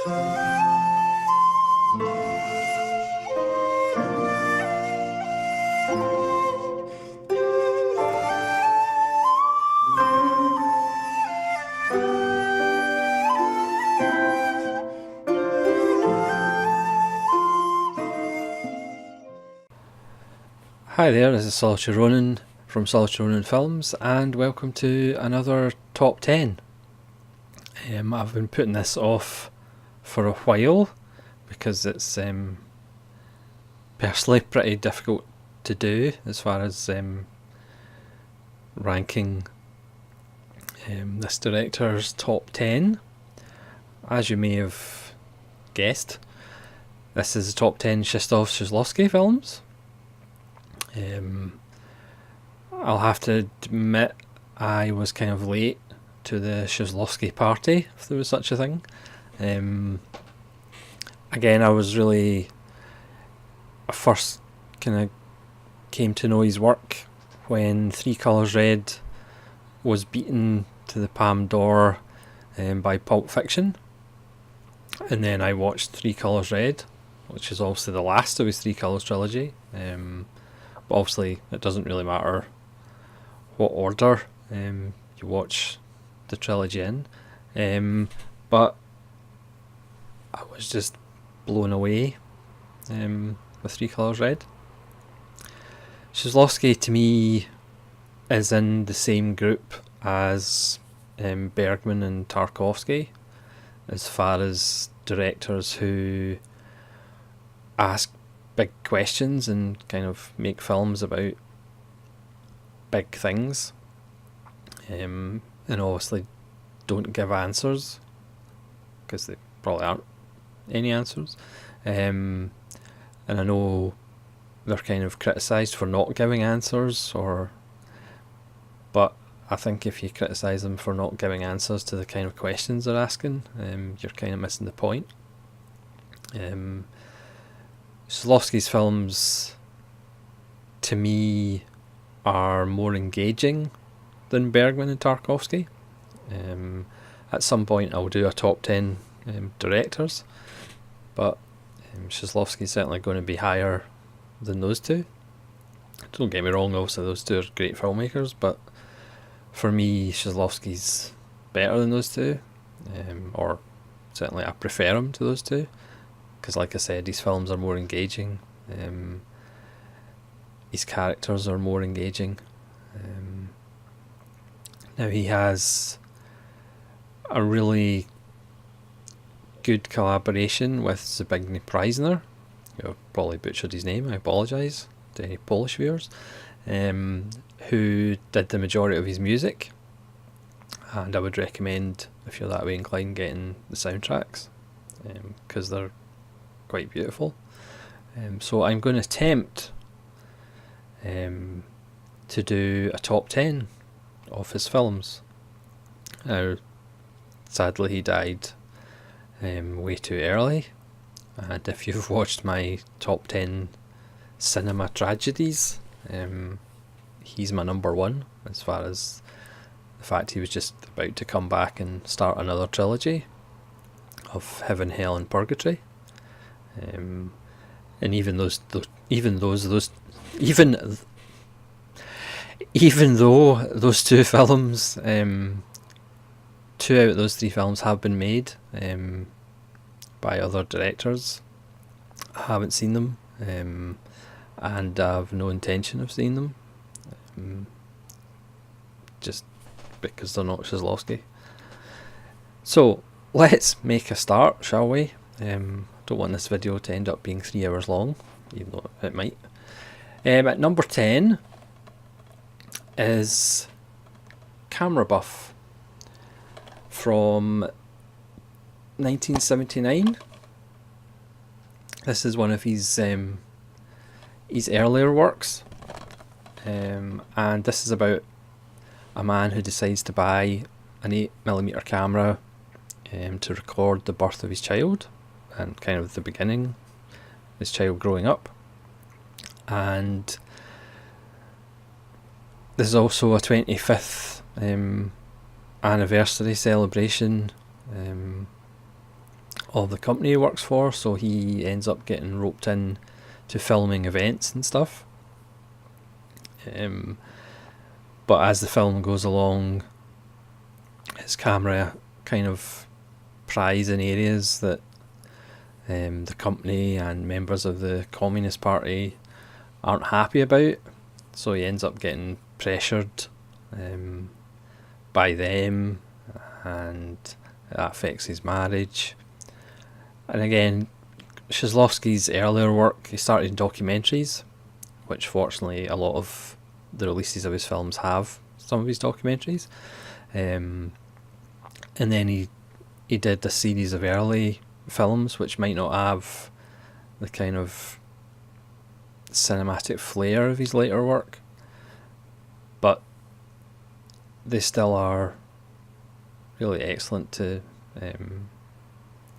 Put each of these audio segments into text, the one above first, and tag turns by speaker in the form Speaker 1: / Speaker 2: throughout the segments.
Speaker 1: Hi there, this is Solitary Ronin from Solitary Ronin Films, and welcome to another Top 10. I've been putting this off for a while because it's personally pretty difficult to do as far as ranking this director's top 10. As you may have guessed, this is the top 10 Kieslowski films. I'll have to admit I was kind of late to the Kieslowski party, if there was such a thing. Again, I first kind of came to know his work when Three Colours Red was beaten to the Palme d'Or by Pulp Fiction, and then I watched Three Colours Red, which is obviously the last of his Three Colours trilogy. But obviously it doesn't really matter what order you watch the trilogy in. But I was just blown away with Three Colours Red. Kieslowski to me is in the same group as Bergman and Tarkovsky as far as directors who ask big questions and kind of make films about big things, and obviously don't give answers because they probably aren't any answers, and I know they're kind of criticised for not giving answers, but I think if you criticise them for not giving answers to the kind of questions they're asking, you're kind of missing the point. Kieslowski's films, to me, are more engaging than Bergman and Tarkovsky. At some point I'll do a top 10 directors, but Kieslowski's certainly going to be higher than those two. Don't get me wrong, obviously those two are great filmmakers, but for me Kieslowski's better than those two, or certainly I prefer him to those two. Because like I said, these films are more engaging, his characters are more engaging. Now he has a really good collaboration with Zbigniew Preisner. I've probably butchered his name, I apologise to any Polish viewers, who did the majority of his music, and I would recommend, if you're that way inclined, getting the soundtracks, because they're quite beautiful. So I'm going to attempt to do a top 10 of his films. Now, sadly he died way too early, and if you've watched my top 10 cinema tragedies, he's my number one, as far as the fact he was just about to come back and start another trilogy of Heaven, Hell and Purgatory. And even though those two films, 2 out of those 3 films have been made by other directors, I haven't seen them, and I have no intention of seeing them, just because they're not Kieslowski. So let's make a start, shall we? Don't want this video to end up being 3 hours long, even though it might. At number 10 is Camera Buff from 1979. This is one of his earlier works, and this is about a man who decides to buy an 8mm camera to record the birth of his child and kind of the beginning, his child growing up. And this is also a 25th anniversary celebration of the company he works for, so he ends up getting roped in to filming events and stuff. But as the film goes along, his camera kind of pries in areas that the company and members of the Communist Party aren't happy about, so he ends up getting pressured by them, and that affects his marriage. And again, Kieslowski's earlier work, he started in documentaries, which fortunately a lot of the releases of his films have some of his documentaries. And then he did a series of early films which might not have the kind of cinematic flair of his later work, but they still are really excellent to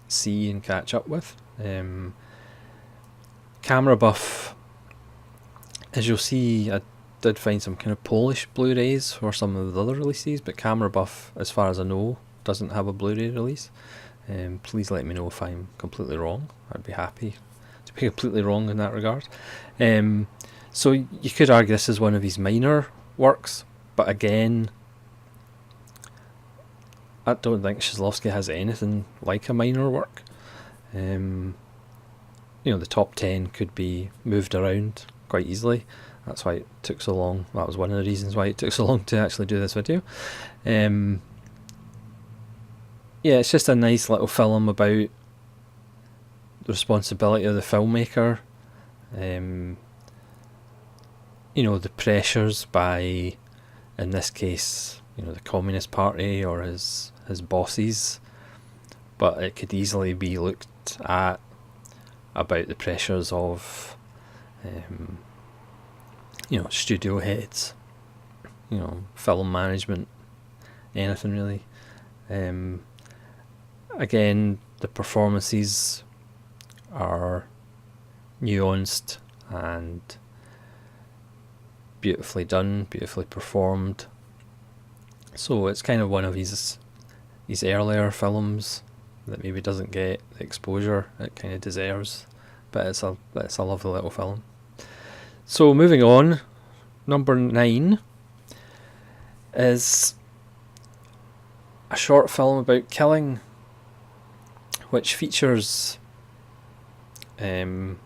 Speaker 1: see and catch up with. Camera buff, as you'll see, I did find some kind of Polish Blu-rays for some of the other releases, but Camera buff, as far as I know, doesn't have a Blu-ray release. Please let me know if I'm completely wrong. I'd be happy to be completely wrong in that regard. So you could argue this is one of his minor works, but again, I don't think Kieslowski has anything like a minor work. The top 10 could be moved around quite easily. That's why it took so long. That was one of the reasons why it took so long to actually do this video. It's just a nice little film about the responsibility of the filmmaker. The pressures by, in this case, the Communist Party or his bosses, but it could easily be looked at about the pressures of studio heads, film management, anything really. Again, the performances are nuanced and beautifully done, beautifully performed. So it's kind of one of his earlier films that maybe doesn't get the exposure it kind of deserves, but it's a lovely little film. So moving on, number 9 is a short film about killing, which features in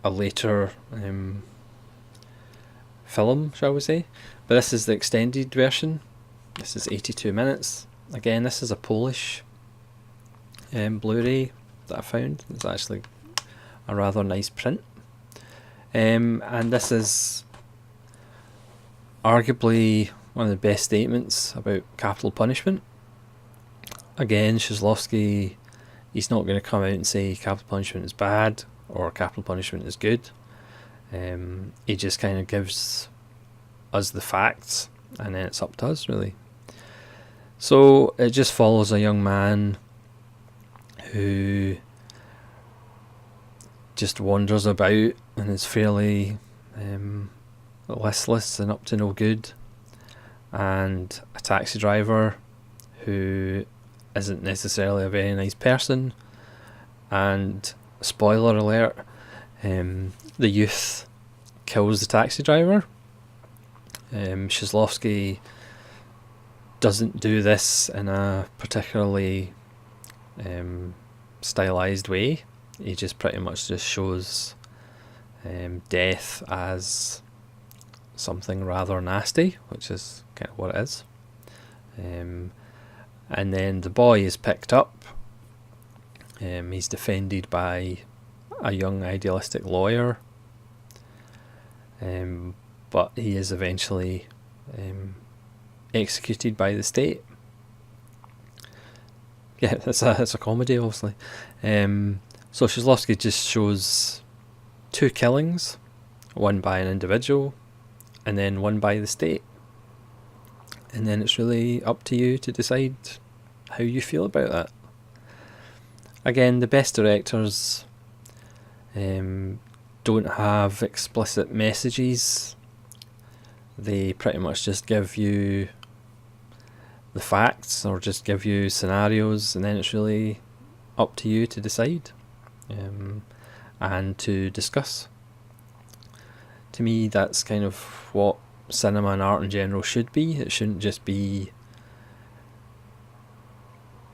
Speaker 1: a later film, shall we say, but this is the extended version. This is 82 minutes. Again, this is a Polish Blu-ray that I found. It's actually a rather nice print, and this is arguably one of the best statements about capital punishment. Again, Kieslowski, he's not going to come out and say capital punishment is bad or capital punishment is good. He just kind of gives us the facts, and then it's up to us, really. So it just follows a young man who just wanders about and is fairly listless and up to no good, and a taxi driver who isn't necessarily a very nice person, and spoiler alert, the youth kills the taxi driver. Kieslowski doesn't do this in a particularly stylized way. He just pretty much just shows death as something rather nasty, which is kind of what it is. And then the boy is picked up. He's defended by a young idealistic lawyer, but he is eventually executed by the state. Yeah, it's a comedy, obviously. So Kieslowski just shows 2 killings, one by an individual and then one by the state, and then it's really up to you to decide how you feel about that. Again, the best directors don't have explicit messages. They pretty much just give you the facts or just give you scenarios, and then it's really up to you to decide and to discuss. To me, that's kind of what cinema and art in general should be. It shouldn't just be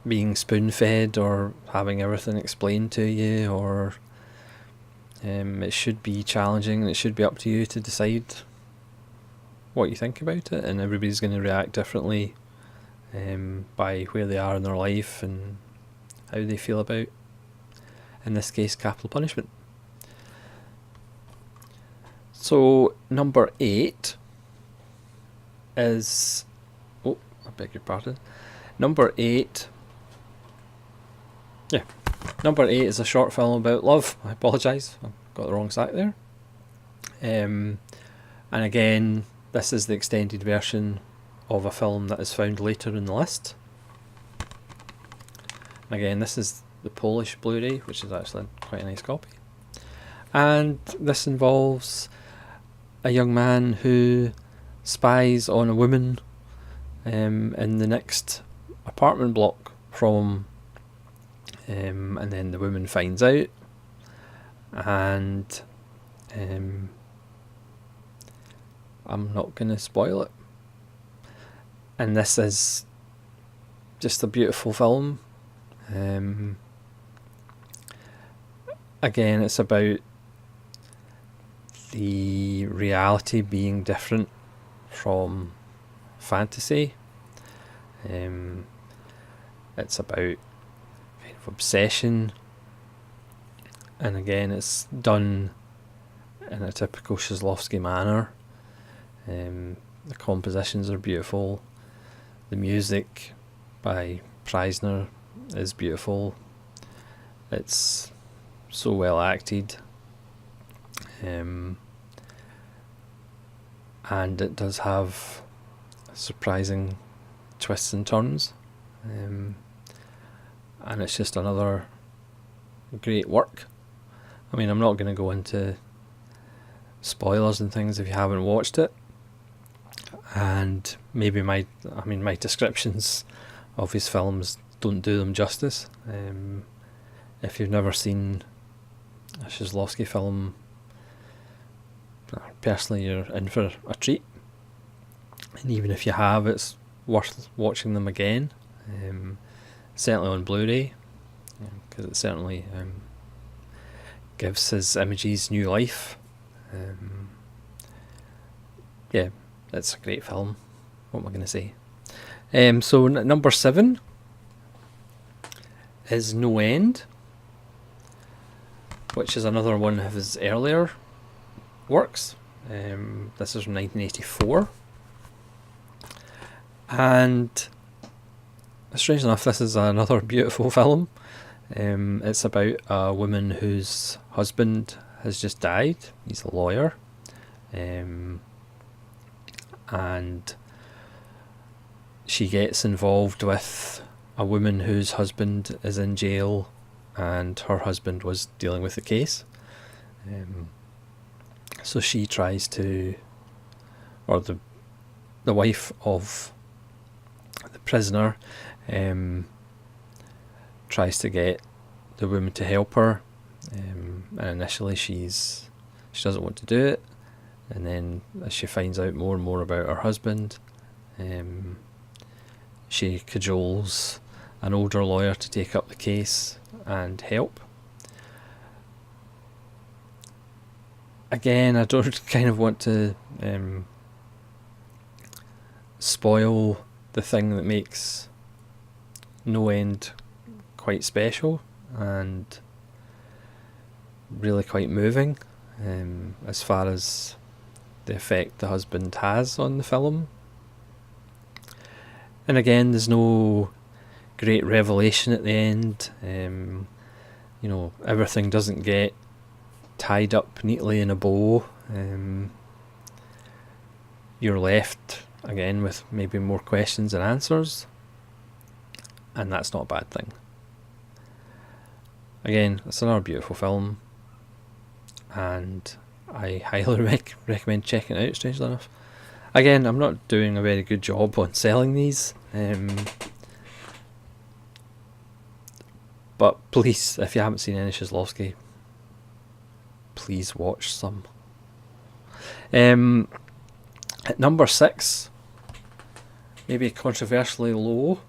Speaker 1: being spoon-fed or having everything explained to you, or it should be challenging, and it should be up to you to decide what you think about it, and everybody's going to react differently by where they are in their life and how they feel about, in this case, capital punishment. So number 8 is, oh, I beg your pardon, number 8 is a short film about love. I apologise, I got the wrong sack there. And again, this is the extended version of a film that is found later in the list. And again, this is the Polish Blu-ray, which is actually quite a nice copy. And this involves a young man who spies on a woman in the next apartment block from and then the woman finds out, and I'm not going to spoil it. And this is just a beautiful film. Again, it's about the reality being different from fantasy. It's about kind of obsession, and again, it's done in a typical Kieslowski manner. The compositions are beautiful. The music by Preisner is beautiful. It's so well acted. And it does have surprising twists and turns. And it's just another great work. I mean, I'm not going to go into spoilers and things if you haven't watched it. And maybe my descriptions of his films don't do them justice. If you've never seen a Kieslowski film, personally, you're in for a treat. And even if you have, it's worth watching them again. Certainly on Blu-ray, because it certainly gives his images new life. Yeah, it's a great film. What am I going to say? So number 7 is No End, which is another one of his earlier works. This is from 1984, and strange enough, this is another beautiful film. It's about a woman whose husband has just died. He's a lawyer, and she gets involved with a woman whose husband is in jail, and her husband was dealing with the case. So she tries to, or the wife of the prisoner tries to get the woman to help her, and initially she doesn't want to do it, and then as she finds out more and more about her husband, she cajoles an older lawyer to take up the case and help. Again, I don't kind of want to spoil the thing that makes No End quite special and really quite moving, as far as the effect the husband has on the film. And again, there's no great revelation at the end. Everything doesn't get tied up neatly in a bow. You're left again with maybe more questions than answers, and that's not a bad thing. Again, it's another beautiful film, and I highly recommend checking it out, strangely enough. Again, I'm not doing a very good job on selling these. But please, if you haven't seen any Kieslowski, please watch some. At number 6, maybe controversially low,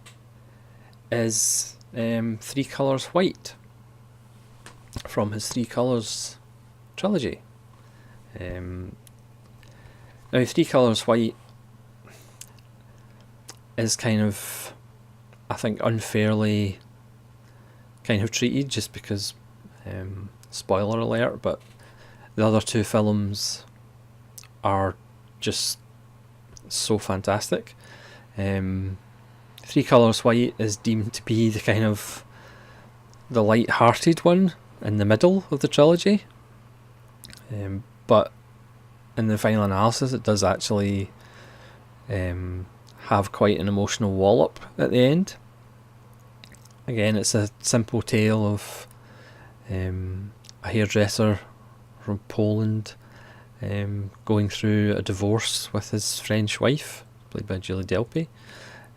Speaker 1: is Three Colours White from his Three Colours trilogy. Now, Three Colours White is kind of, I think, unfairly kind of treated just because, spoiler alert, but the other two films are just so fantastic. Three Colours White is deemed to be the kind of the light-hearted one in the middle of the trilogy, but in the final analysis it does actually have quite an emotional wallop at the end. Again, it's a simple tale of a hairdresser from Poland going through a divorce with his French wife, played by Julie Delpy,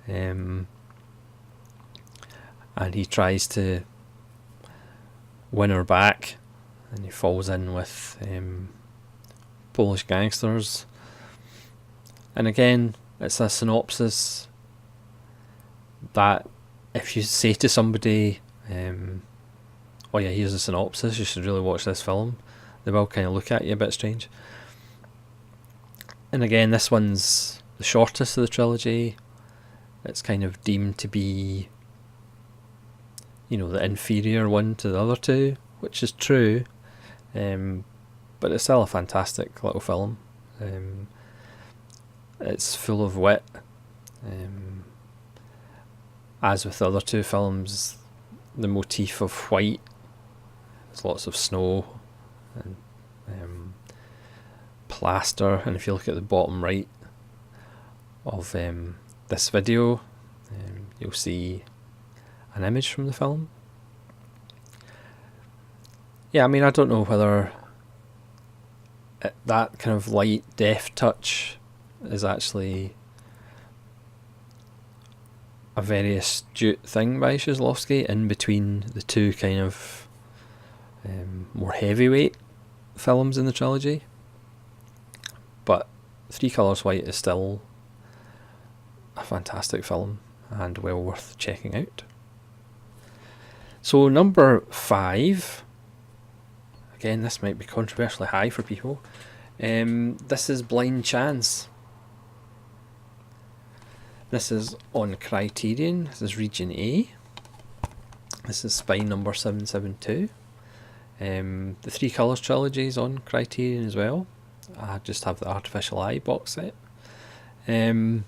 Speaker 1: and he tries to win her back, and he falls in with Polish gangsters. And again, it's a synopsis that if you say to somebody, oh yeah, here's a synopsis, you should really watch this film, they will kind of look at you a bit strange. And again, this one's the shortest of the trilogy. It's kind of deemed to be, you know, the inferior one to the other two, which is true, but it's still a fantastic little film. It's full of wit. As with the other two films, the motif of white, there's lots of snow and plaster, and if you look at the bottom right of this video, you'll see an image from the film. Yeah, I mean, I don't know whether that kind of light, deft touch is actually a very astute thing by Kieslowski in between the two kind of more heavyweight films in the trilogy. But Three Colours White is still a fantastic film and well worth checking out. So number 5, again, this might be controversially high for people. This is Blind Chance. This is on Criterion. This is Region A. This is spine number 772. The Three Colours trilogy is on Criterion as well. I just have the Artificial Eye box set. And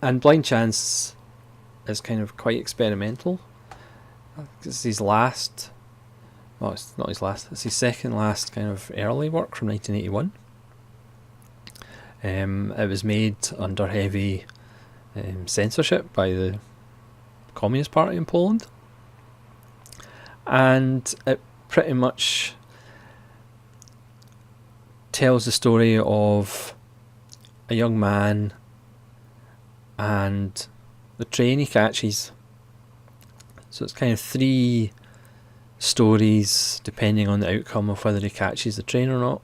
Speaker 1: Blind Chance is kind of quite experimental. It's his last, well, it's not his last, it's his second last kind of early work from 1981. It was made under heavy censorship by the Communist Party in Poland, and it pretty much tells the story of a young man and the train he catches. So it's kind of 3 stories depending on the outcome of whether he catches the train or not.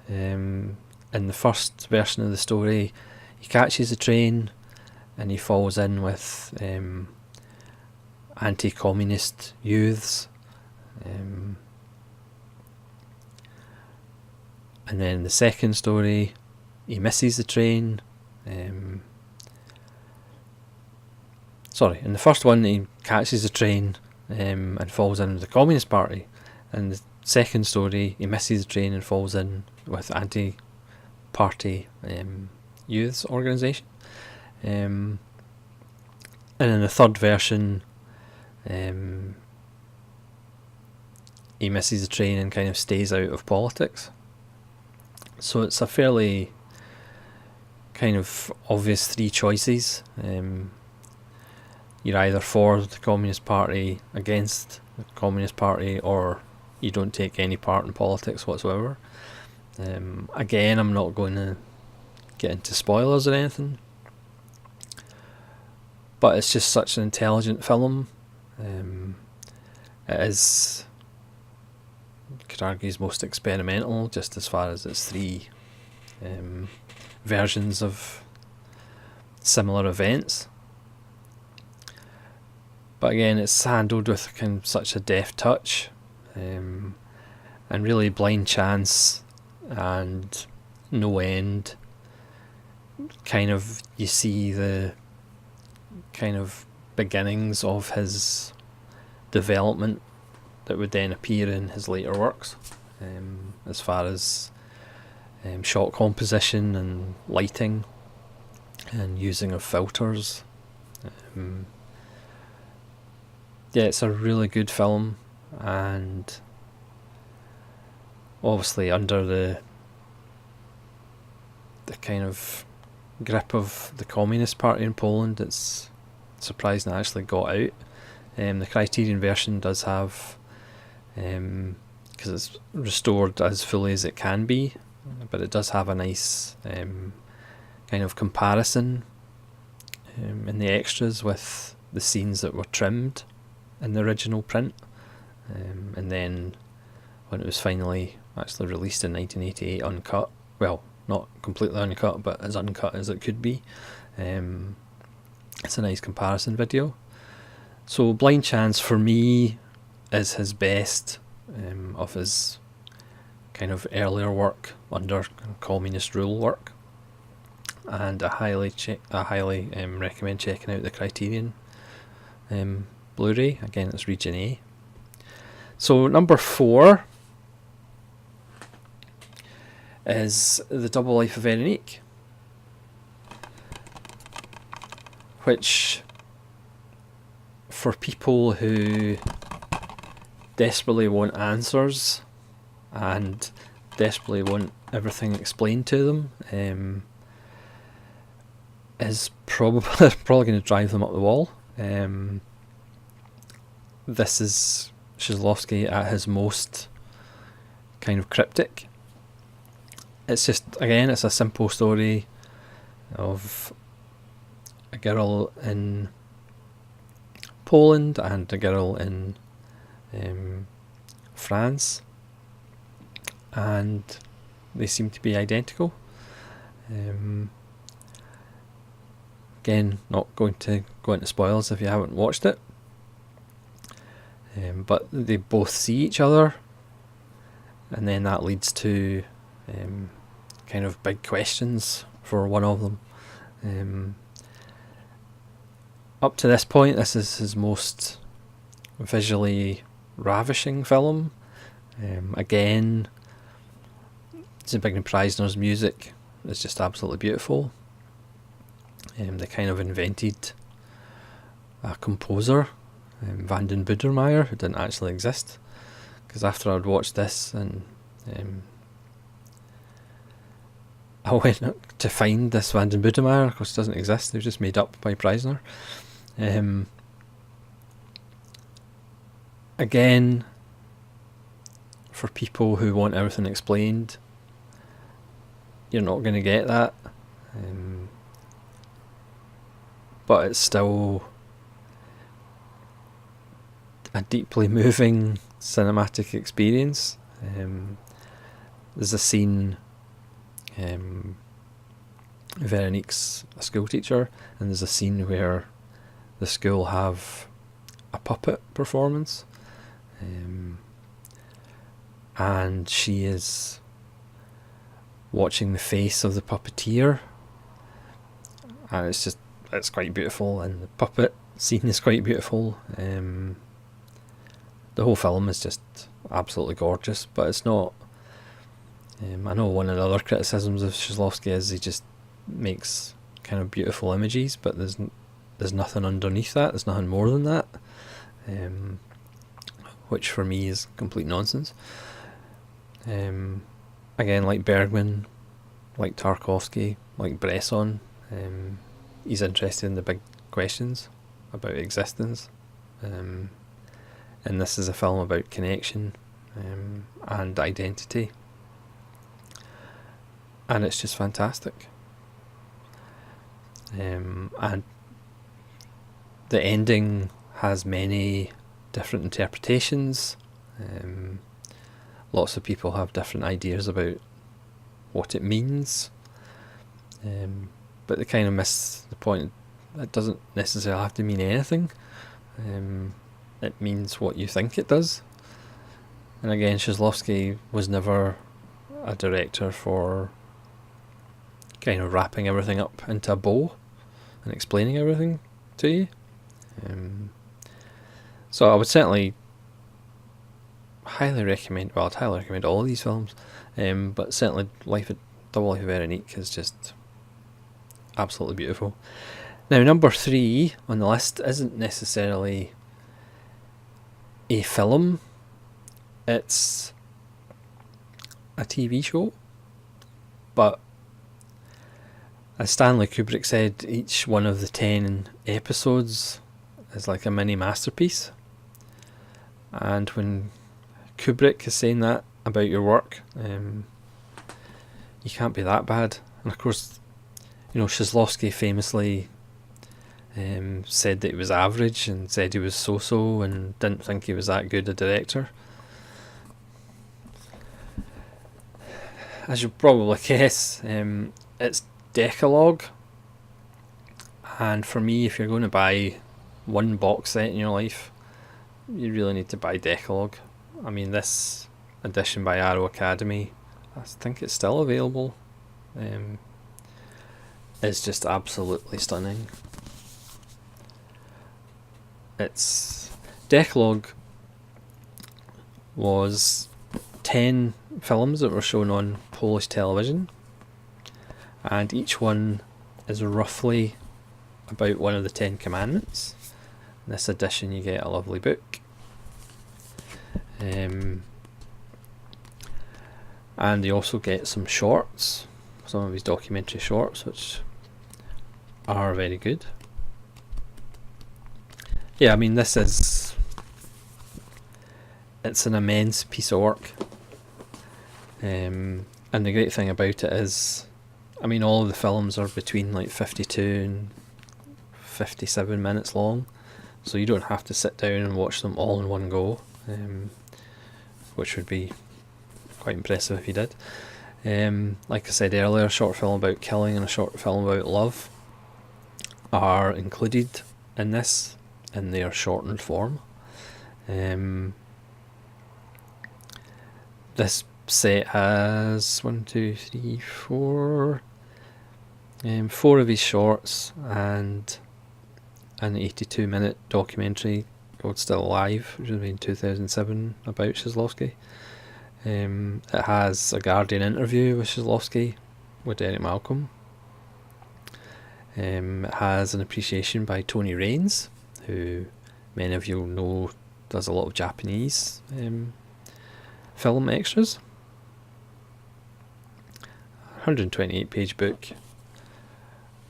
Speaker 1: In the first version of the story, he catches the train and he falls in with anti-communist youths. And then in the second story, he misses the train. In the first one, he catches the train and falls in with the Communist Party. And the second story, he misses the train and falls in with anti-party youths organisation. And in the third version, he misses the train and kind of stays out of politics. So it's a fairly kind of obvious 3 choices. You're either for the Communist Party, against the Communist Party, or you don't take any part in politics whatsoever. Again, I'm not going to get into spoilers or anything, but it's just such an intelligent film. It is, could argue, is most experimental, just as far as its three versions of similar events. But again, it's handled with kind of such a deft touch, and really blind chance and no end. Kind of, you see the kind of beginnings of his development that would then appear in his later works, as far as shot composition and lighting and using of filters. Yeah, it's a really good film, and obviously under the kind of grip of the Communist Party in Poland, it's surprising it actually got out. The Criterion version does have, because it's restored as fully as it can be, but it does have a nice kind of comparison in the extras with the scenes that were trimmed in the original print, and then when it was finally actually released in 1988 uncut, well, not completely uncut, but as uncut as it could be, it's a nice comparison video. So Blind Chance for me is his best of his kind of earlier work under communist rule work, and I highly recommend checking out the Criterion Blu-ray. Again, it's Region A. So number 4 is The Double Life of Veronique, which, for people who desperately want answers and desperately want everything explained to them, is probably going to drive them up the wall. This is Kieslowski at his most kind of cryptic. It's just, again, it's a simple story of a girl in Poland and a girl in France, and they seem to be identical. Again, not going to go into spoilers if you haven't watched it, but they both see each other, and then that leads to kind of big questions for one of them. Up to this point, this is his most visually ravishing film. Again, Zbigniew Preisner's music is just absolutely beautiful. They kind of invented a composer, Van den Boedemeyer, who didn't actually exist, because after I'd watched this and I went to find this Van den Boedemeyer, of course it doesn't exist, they were just made up by Preisner. Again, for people who want everything explained, you're not going to get that, but it's still a deeply moving cinematic experience. There's a scene, Veronique's a school teacher, and there's a scene where the school have a puppet performance, and she is watching the face of the puppeteer, and it's quite beautiful, and the puppet scene is quite beautiful. The whole film is just absolutely gorgeous, but it's not. I know one of the other criticisms of Kieslowski is he just makes kind of beautiful images, but there's nothing underneath that. There's nothing more than that, which for me is complete nonsense. Again, like Bergman, like Tarkovsky, like Bresson, he's interested in the big questions about existence, and this is a film about connection and identity, and it's just fantastic. And The ending has many different interpretations. Lots of people have different ideas about what it means, but they kind of miss the point. It doesn't necessarily have to mean anything. It means what you think it does. And again, Kieslowski was never a director for kind of wrapping everything up into a bow and explaining everything to you. So I would certainly highly recommend, well, I'd highly recommend all of these films, but certainly Double Life of Veronique is just absolutely beautiful. Now, number 3 on the list isn't necessarily a film, it's a TV show, but as Stanley Kubrick said, each one of the 10 episodes is like a mini masterpiece. And when Kubrick is saying that about your work, you can't be that bad. And of course, Kieslowski famously said that he was average and said he was so-so and didn't think he was that good a director. As you'll probably guess, it's Decalogue. And for me, if you're going to buy one box set in your life, you really need to buy Decalogue. I mean, this edition by Arrow Academy, I think it's still available. It's just absolutely stunning. Decalogue was 10 films that were shown on Polish television, and each one is roughly about one of the 10 commandments. In this edition you get a lovely book, and you also get some shorts, some of his documentary shorts, which are very good. Yeah, I mean, it's an immense piece of work, and the great thing about it is, I mean, all of the films are between like 52 and 57 minutes long, so you don't have to sit down and watch them all in one go, which would be quite impressive if you did. Like I said earlier, a short film about killing and a short film about love are included in this in their shortened form. This set has 4 of his shorts and an 82-minute documentary called Still Alive, which was made in 2007 about Kieslowski. It has a Guardian interview with Kieslowski with Derek Malcolm. It has an appreciation by Tony Raines, who many of you know does a lot of Japanese film extras. 128-page book.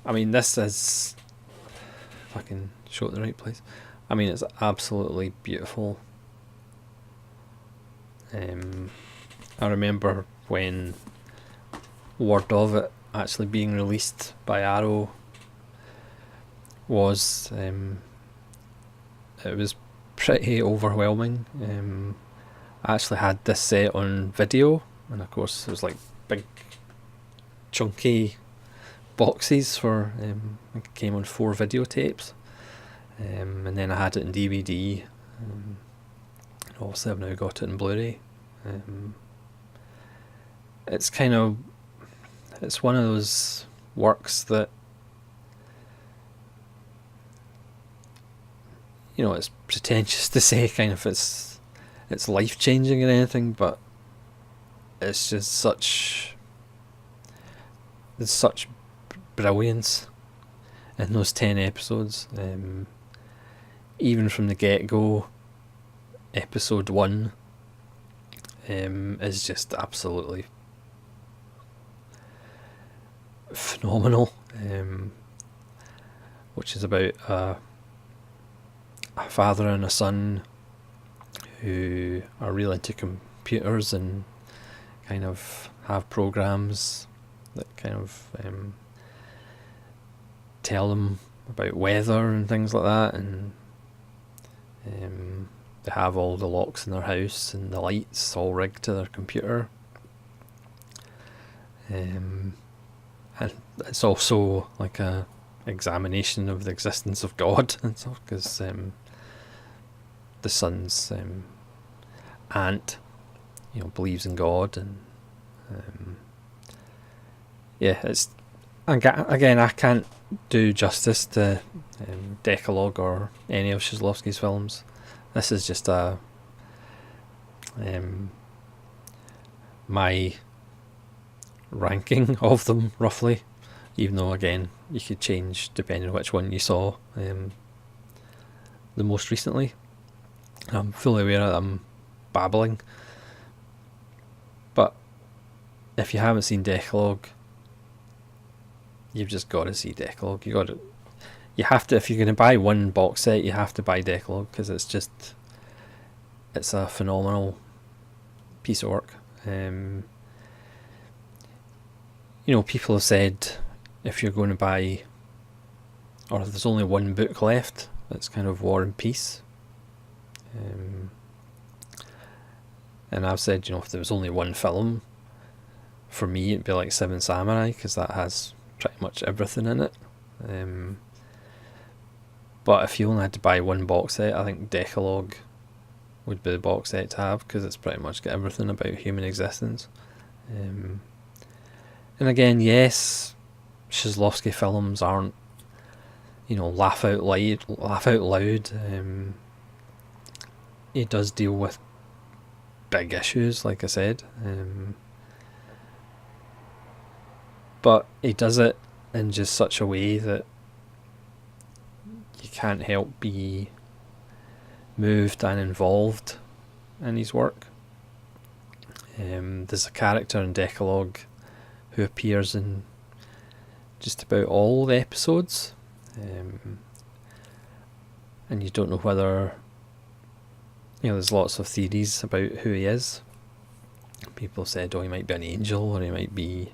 Speaker 1: I mean, this is, if I can show it the right place, I mean, it's absolutely beautiful. I remember when word of it actually being released by Arrow was, it was pretty overwhelming. I actually had this set on video, and of course it was like big chunky boxes for, it came on 4 videotapes, and then I had it in DVD, and obviously I've now got it in Blu-ray. It's one of those works that, it's pretentious to say kind of it's life-changing or anything, but it's just there's such brilliance in those 10 episodes. Even from the get-go, episode 1 is just absolutely phenomenal, which is about a father and a son who are really into computers and kind of have programs that kind of tell them about weather and things like that, and they have all the locks in their house and the lights all rigged to their computer. And it's also like a examination of the existence of God and stuff, because the son's aunt, believes in God, and it's again, I can't do justice to Decalogue or any of Kieslowski's films. This is just my ranking of them, roughly, even though again you could change depending on which one you saw the most recently. I'm fully aware that I'm babbling, but if you haven't seen Decalogue, you've just got to see Decalogue. You have to, if you're going to buy one box set, you have to buy Decalogue, because it's a phenomenal piece of work. People have said if you're going to buy, or if there's only one book left, it's kind of War and Peace. And I've said, if there was only one film, for me it'd be like Seven Samurai, because that has pretty much everything in it. But if you only had to buy one box set, I think Decalogue would be the box set to have, because it's pretty much got everything about human existence. And again, yes, Kieslowski films aren't, laugh out loud. He does deal with big issues, like I said, but he does it in just such a way that you can't help be moved and involved in his work. There's a character in Decalogue who appears in just about all the episodes, and you don't know whether, there's lots of theories about who he is. People said, he might be an angel, or he might be,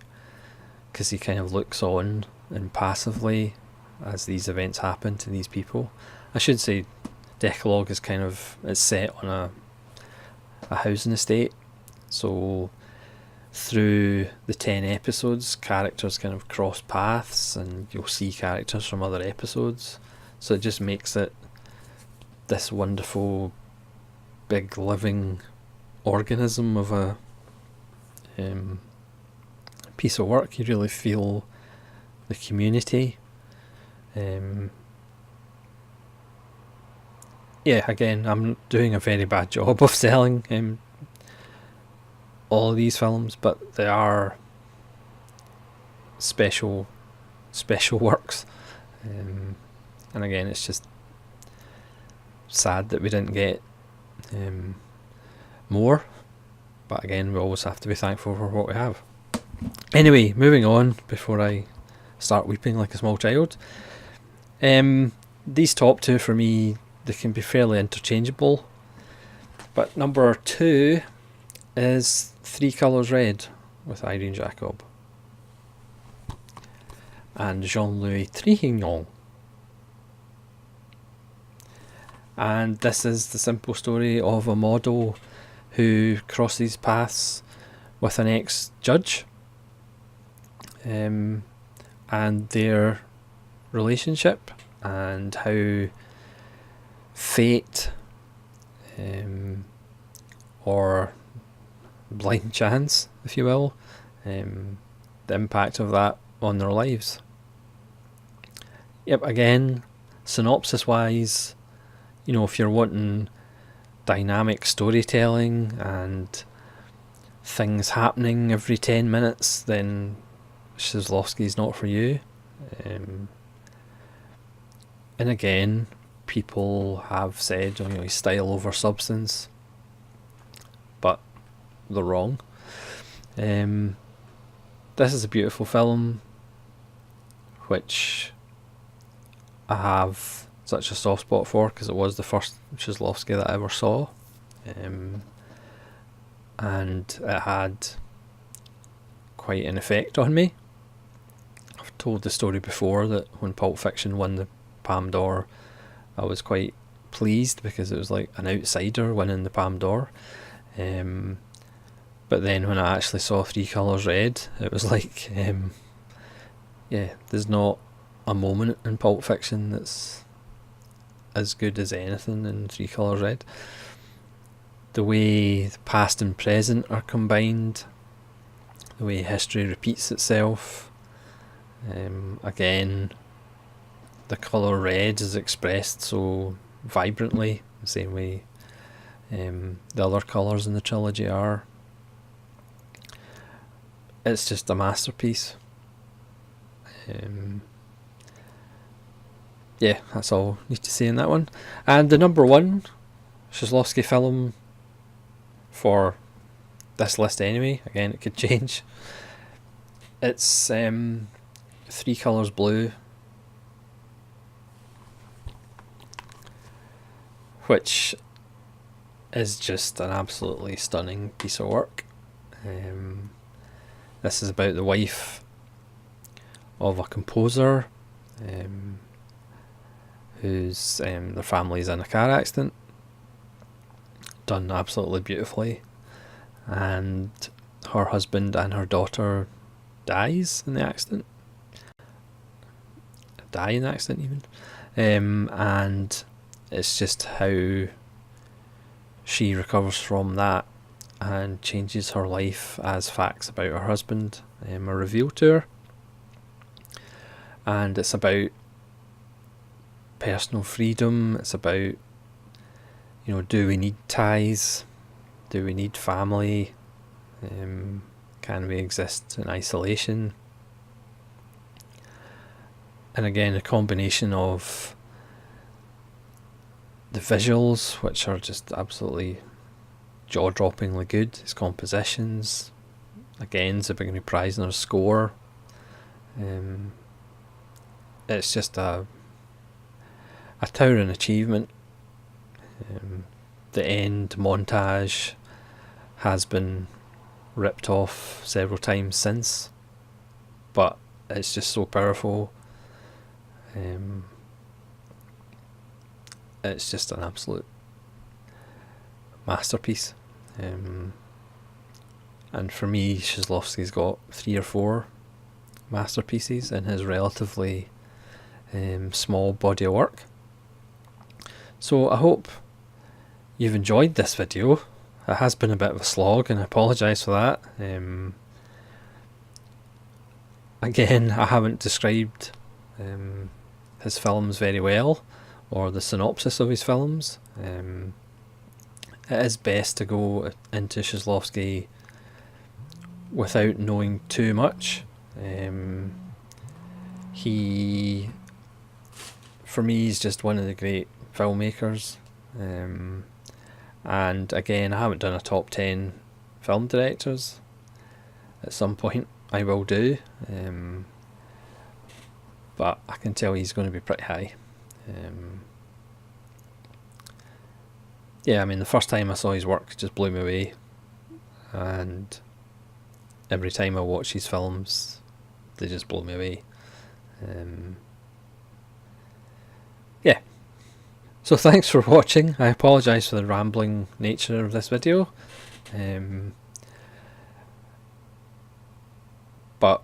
Speaker 1: because he kind of looks on and passively as these events happen to these people. I should say Decalogue is it's set on a housing estate, so through the 10 episodes, characters kind of cross paths, and you'll see characters from other episodes, so it just makes it this wonderful big living organism of a piece of work. You really feel the community. Again, I'm doing a very bad job of selling all of these films, but they are special works. And again, it's just sad that we didn't get more, but again, we always have to be thankful for what we have. Anyway, moving on before I start weeping like a small child. These top two for me, they can be fairly interchangeable, but number 2 is Three Colours Red with Irene Jacob and Jean-Louis Trintignant. And this is the simple story of a model who crosses paths with an ex-judge, and their relationship, and how fate or blind chance, if you will, the impact of that on their lives. Again, synopsis wise, if you're wanting dynamic storytelling and things happening every 10 minutes, then Kieslowski's not for you. And again, people have said, style over substance, but they're wrong. This is a beautiful film, which I have such a soft spot for, because it was the first Kieslowski that I ever saw, and it had quite an effect on me. I've told the story before that when Pulp Fiction won the Palme d'Or, I was quite pleased because it was like an outsider winning the Palme d'Or. But then when I actually saw Three Colours Red, it was like, yeah, there's not a moment in Pulp Fiction that's as good as anything in Three Colours Red. The way the past and present are combined, the way history repeats itself. Again, the colour red is expressed so vibrantly, the same way the other colours in the trilogy are. It's just a masterpiece. Yeah, that's all I need to say in that one. And the number one Kieslowski film for this list anyway, again it could change, it's Three Colours Blue, which is just an absolutely stunning piece of work. This is about the wife of a composer whose their family's in a car accident, done absolutely beautifully, and her husband and her daughter die in the accident even, and it's just how she recovers from that and changes her life as facts about her husband are revealed to her. And it's about personal freedom, it's about, do we need ties, do we need family, can we exist in isolation? And again, a combination of the visuals, which are just absolutely jaw-droppingly good, his compositions, again Zbigniew Preisner's score, it's just a towering achievement. The end montage has been ripped off several times since, but it's just so powerful. It's just an absolute masterpiece. And for me, Kieslowski's got 3 or 4 masterpieces in his relatively small body of work. So I hope you've enjoyed this video. It has been a bit of a slog, and I apologise for that. Again, I haven't described his films very well, or the synopsis of his films. It is best to go into Kieslowski without knowing too much. He, for me, is just one of the great filmmakers. And again, I haven't done a top 10 film directors. At some point I will do, but I can tell he's going to be pretty high. Yeah, I mean, the first time I saw his work just blew me away, and every time I watch his films they just blow me away. Yeah, so thanks for watching. I apologise for the rambling nature of this video, but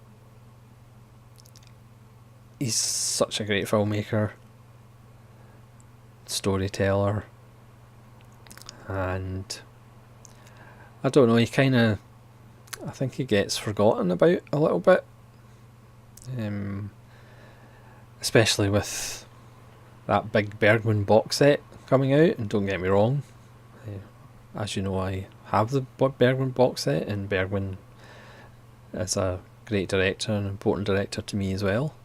Speaker 1: he's such a great filmmaker, storyteller, and I don't know, I think he gets forgotten about a little bit, especially with that big Bergman box set coming out. And don't get me wrong, as you know, I have the Bergman box set, and Bergman is a great director, an important director to me as well.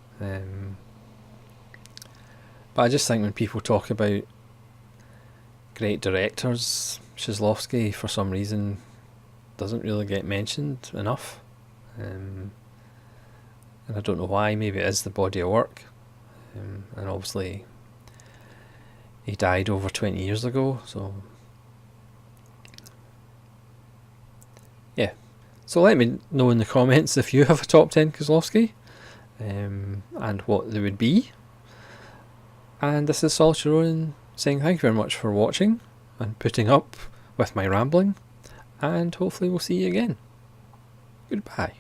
Speaker 1: But I just think when people talk about great directors, Kieslowski for some reason doesn't really get mentioned enough, and I don't know why. Maybe it is the body of work, and obviously he died over 20 years ago, so yeah. So let me know in the comments if you have a top 10 Kieslowski, and what they would be. And this is Sol Sharon saying thank you very much for watching and putting up with my rambling, and hopefully we'll see you again. Goodbye.